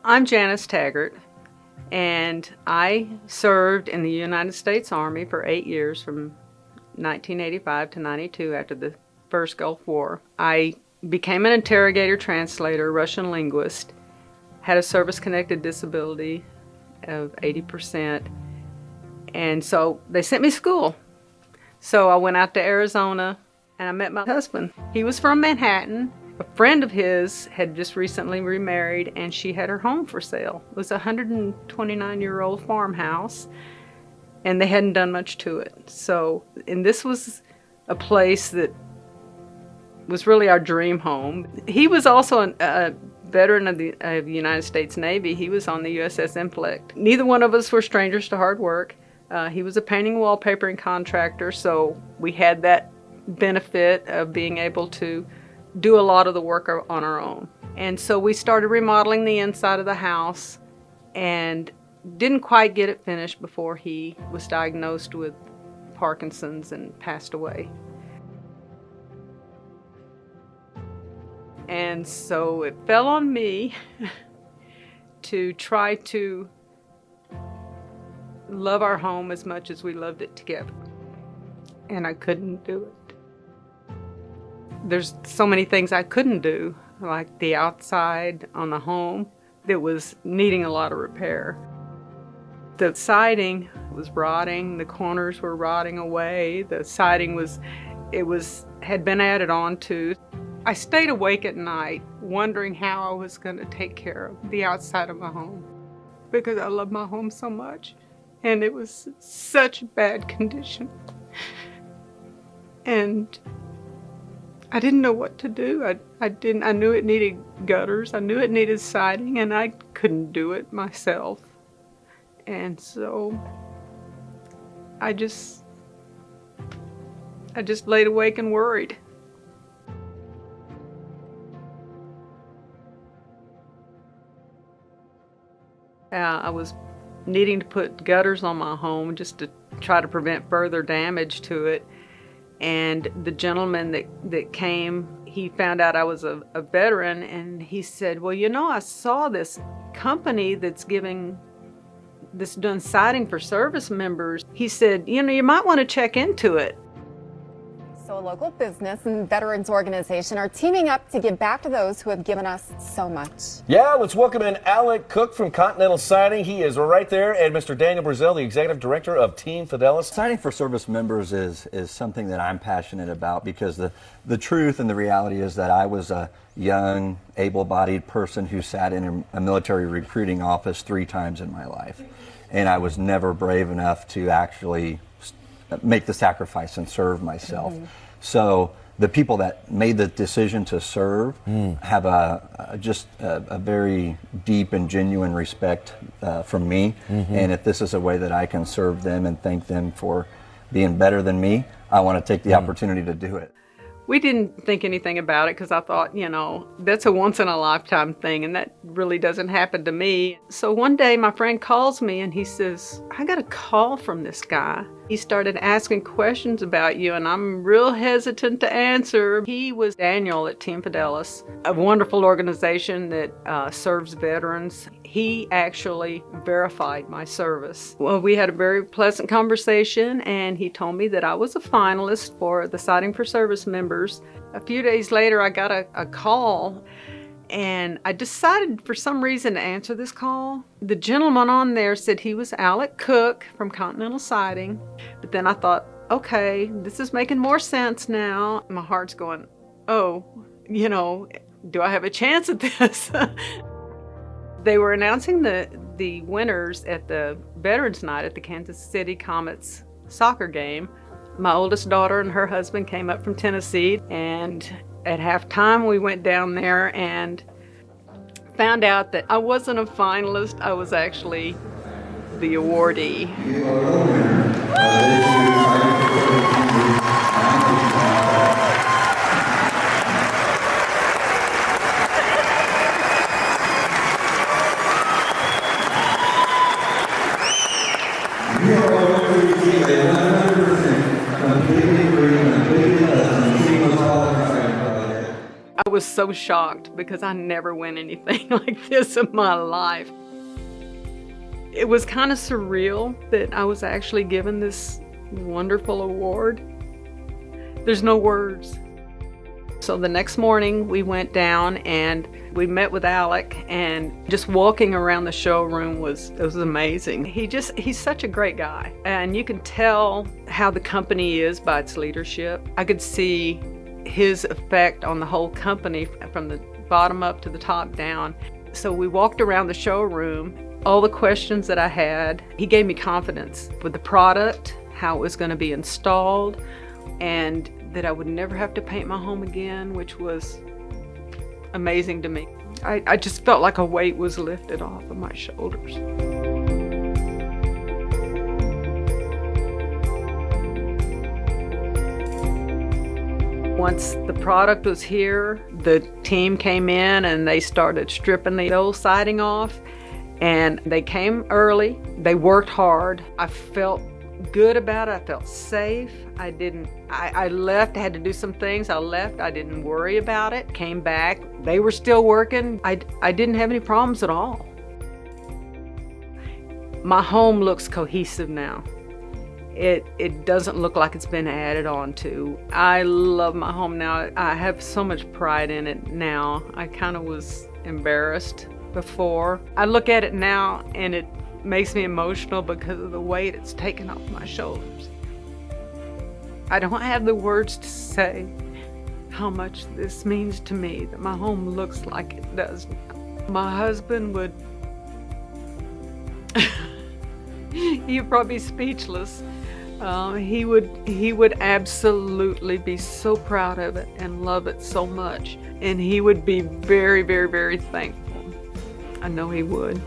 I'm Janice Taggart, and I served in the United States Army for 8 years from 1985 to 92 after the first Gulf War. I became an interrogator, translator, Russian linguist, had a service-connected disability of 80%, and so they sent me to school. So I went out to Arizona and I met my husband. He was from Manhattan. A friend of his had just recently remarried and she had her home for sale. It was a 129-year-old farmhouse and they hadn't done much to it. And this was a place that was really our dream home. He was also a veteran of the United States Navy. He was on the USS Inflict. Neither one of us were strangers to hard work. He was a painting and wallpapering contractor, so we had that benefit of being able to do a lot of the work on our own. And so we started remodeling the inside of the house and didn't quite get it finished before he was diagnosed with Parkinson's and passed away. And so it fell on me to try to love our home as much as we loved it together. And I couldn't do it. There's so many things I couldn't do, like the outside on the home that was needing a lot of repair. The siding was rotting, the corners were rotting away, the siding had been added on to. I stayed awake at night wondering how I was going to take care of the outside of my home because I love my home so much. And it was such bad condition. And I didn't know what to do. I knew it needed gutters. I knew it needed siding, and I couldn't do it myself. And so I just laid awake and worried. I was needing to put gutters on my home just to try to prevent further damage to it. And the gentleman that came, he found out I was a veteran, and he said, well, you know, I saw this company that's doing siding for service members. He said, you know, you might want to check into it. So a local business and veterans organization are teaming up to give back to those who have given us so much. Yeah, let's welcome in Alec Cook from Continental Siding. He is right there, and Mr. Daniel Brazil, the executive director of Team Fidelis. Siding for service members is something that I'm passionate about because the truth and the reality is that I was a young, able-bodied person who sat in a military recruiting office 3 times in my life. And I was never brave enough to actually make the sacrifice and serve myself. Mm-hmm. So the people that made the decision to serve have just a very deep and genuine respect from me. Mm-hmm. And if this is a way that I can serve them and thank them for being better than me, I want to take the opportunity to do it. We didn't think anything about it because I thought, you know, that's a once-in-a-lifetime thing, and that really doesn't happen to me. So one day my friend calls me and he says, I got a call from this guy. He started asking questions about you, and I'm real hesitant to answer. He was Daniel at Team Fidelis, a wonderful organization that serves veterans. He actually verified my service. Well, we had a very pleasant conversation, and he told me that I was a finalist for the Siding for Service members. A few days later, I got a call, and I decided for some reason to answer this call. The gentleman on there said he was Alec Cook from Continental Siding, but then I thought, okay, this is making more sense now. My heart's going, oh, you know, do I have a chance at this? They were announcing the winners at the Veterans Night at the Kansas City Comets soccer game. My oldest daughter and her husband came up from Tennessee, and at halftime we went down there and found out that I wasn't a finalist, I was actually the awardee. I was so shocked because I never win anything like this in my life. It was kind of surreal that I was actually given this wonderful award. There's no words. So the next morning we went down and we met with Alec, and just walking around the showroom was amazing. He's such a great guy, and you can tell how the company is by its leadership. I could see his effect on the whole company from the bottom up to the top down. So we walked around the showroom, all the questions that I had. He gave me confidence with the product, how it was going to be installed, and that I would never have to paint my home again, which was amazing to me. I just felt like a weight was lifted off of my shoulders. Once the product was here, the team came in and they started stripping the old siding off, and they came early. They worked hard. I felt good about it. I felt safe. I left, I had to do some things. I left, I didn't worry about it. Came back, they were still working. I didn't have any problems at all. My home looks cohesive now. It doesn't look like it's been added on to. I love my home now. I have so much pride in it now. I kind of was embarrassed before. I look at it now and it makes me emotional because of the weight it's taken off my shoulders. I don't have the words to say how much this means to me, that my home looks like it does now. My husband would, he'd probably be speechless. He would absolutely be so proud of it and love it so much. And he would be very, very, very thankful. I know he would.